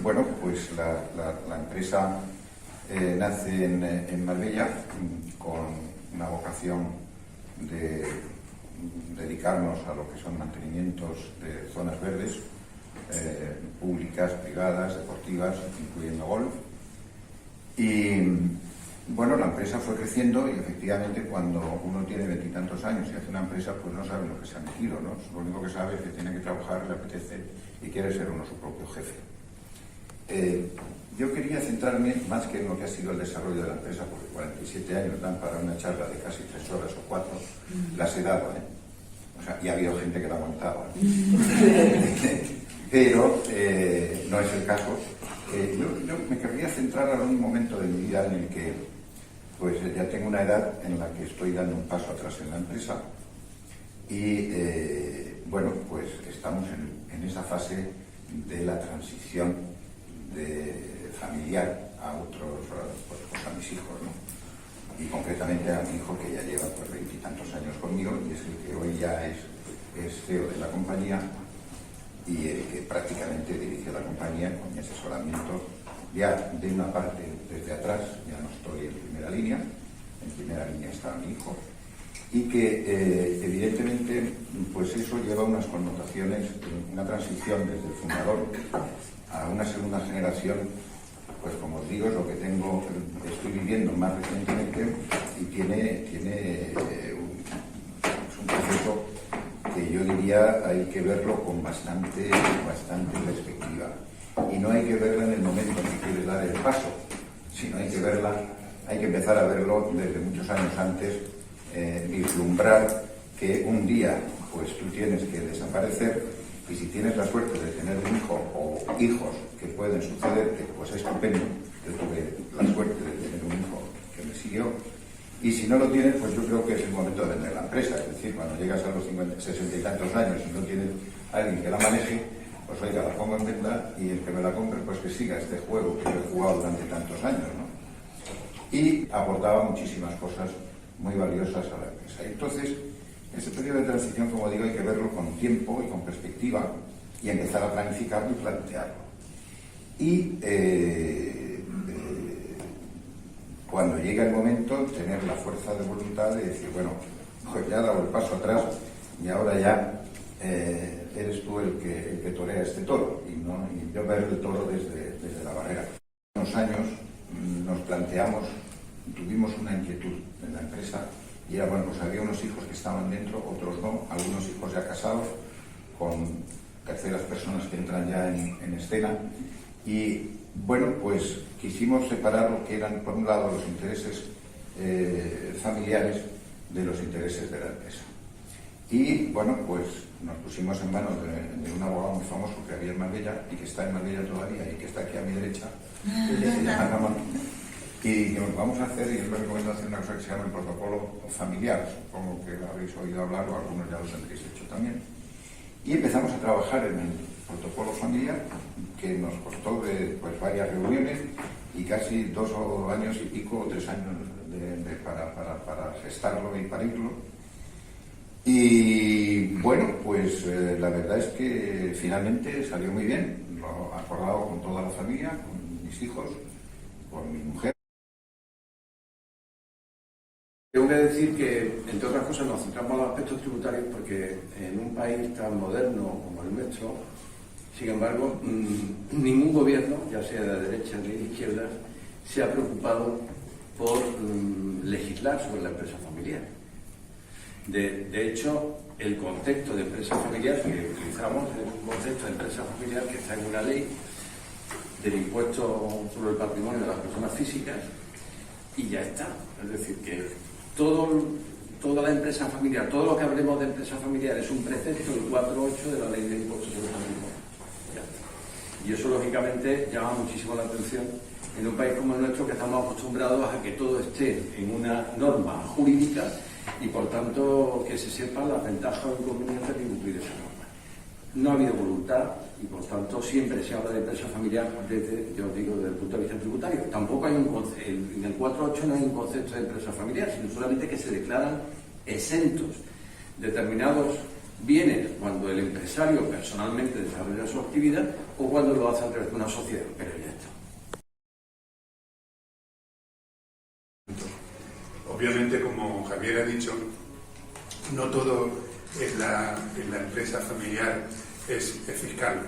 Bueno, pues la empresa nace en Marbella con una vocación de dedicarnos a lo que son mantenimientos de zonas verdes, públicas, privadas, deportivas, incluyendo golf. Y bueno, la empresa fue creciendo y efectivamente cuando uno tiene 20 y tantos años y hace una empresa, pues no sabe lo que se ha metido, ¿no? Lo único que sabe es que tiene que trabajar, le apetece y quiere ser uno su propio jefe. Yo quería centrarme más que en lo que ha sido el desarrollo de la empresa, porque 47 años dan para una charla de casi 3 horas o 4, las he dado, O sea, y ha habido gente que la aguantaba. Pero no es el caso. Yo me querría centrar ahora en un momento de mi vida en el que pues ya tengo una edad en la que estoy dando un paso atrás en la empresa y bueno, pues estamos en esa fase de la transición familiar a otros, pues a mis hijos, ¿no? Y concretamente a mi hijo que ya lleva pues 20 y tantos años conmigo y es el que hoy ya es CEO de la compañía y el que prácticamente dirige la compañía con mi asesoramiento ya de una parte desde atrás, ya no estoy en primera línea está mi hijo y que evidentemente pues eso lleva unas connotaciones, una transición desde el fundador a una segunda generación, pues como os digo es lo que estoy viviendo más recientemente y tiene es un proceso que yo diría hay que verlo con bastante perspectiva. Y no hay que verla en el momento en que quieres dar el paso, sino hay que empezar a verlo desde muchos años antes, vislumbrar que un día pues tú tienes que desaparecer y si tienes la suerte de tener un hijo o hijos que pueden sucederte, pues es estupendo. Yo tuve la suerte de tener un hijo que me siguió. Y si no lo tienes, pues yo creo que es el momento de vender la empresa. Es decir, cuando llegas a los 60 y tantos años y no tienes a alguien que la maneje, pues oiga, la pongo en venta y el que me la compre, pues que siga este juego que yo he jugado durante tantos años, ¿no? Y aportaba muchísimas cosas muy valiosas a la empresa. Entonces, ese periodo de transición, como digo, hay que verlo con tiempo y con perspectiva y empezar a planificarlo y plantearlo. Y cuando llega el momento, tener la fuerza de voluntad de decir, bueno, pues ya he dado el paso atrás y ahora ya eres tú el que torea este toro y yo ver el toro desde la barrera. Hace unos años nos planteamos, tuvimos una inquietud en la empresa y era, bueno, pues había unos hijos que estaban dentro, otros no, algunos hijos ya casados con terceras personas que entran ya en escena y bueno, pues quisimos separar lo que eran, por un lado, los intereses familiares de los intereses de la empresa. Y bueno, pues nos pusimos en manos de un abogado muy famoso que había en Marbella y que está en Marbella todavía y que está aquí a mi derecha, que se llama Ramón. Y lo que vamos a hacer, y yo les recomiendo hacer una cosa que se llama el protocolo familiar, supongo que lo habéis oído hablar o algunos ya lo tendréis hecho también. Y empezamos a trabajar en el protocolo familiar, que nos costó pues varias reuniones y casi 2 años y pico, 3 años para gestarlo y parirlo. Y bueno, pues la verdad es que finalmente salió muy bien, lo he acordado con toda la familia, con mis hijos, con mi mujer. Tengo que decir que, entre otras cosas, nos centramos en los aspectos tributarios porque en un país tan moderno como el nuestro, sin embargo, ningún gobierno, ya sea de derecha ni de izquierda, se ha preocupado por legislar sobre la empresa familiar. De hecho, el concepto de empresa familiar que utilizamos es un concepto de empresa familiar que está en una ley del impuesto sobre el patrimonio de las personas físicas y ya está. Es decir, que toda la empresa familiar, todo lo que hablemos de empresa familiar es un precepto del 4.8 de la ley del impuesto sobre el patrimonio. Ya está. Y eso, lógicamente, llama muchísimo la atención en un país como el nuestro, que estamos acostumbrados a que todo esté en una norma jurídica y, por tanto, que se sepan las ventajas o inconvenientes de incumplir esa norma. No ha habido voluntad y, por tanto, siempre se habla de empresa familiar yo digo, desde el punto de vista tributario. Tampoco hay en el 4.8 no hay un concepto de empresa familiar, sino solamente que se declaran exentos determinados viene cuando el empresario personalmente desarrolla su actividad o cuando lo hace a través de una sociedad, pero ya está. Obviamente, como Javier ha dicho, no todo en la empresa familiar es fiscal.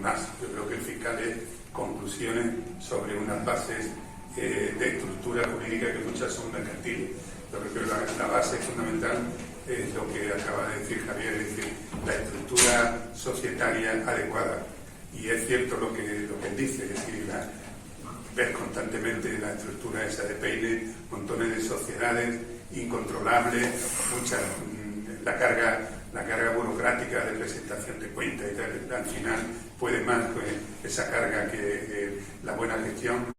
Más, yo creo que el fiscal es conclusiones sobre unas bases de estructura jurídica que muchas son mercantiles. Yo creo que la base fundamental es lo que acaba de decir Javier, es decir, la estructura societaria adecuada. Y es cierto lo que él dice, es decir, ves constantemente la estructura esa de Peine, montones de sociedades incontrolables, muchas, la carga burocrática de presentación de cuentas y tal, al final puede más esa carga que la buena gestión.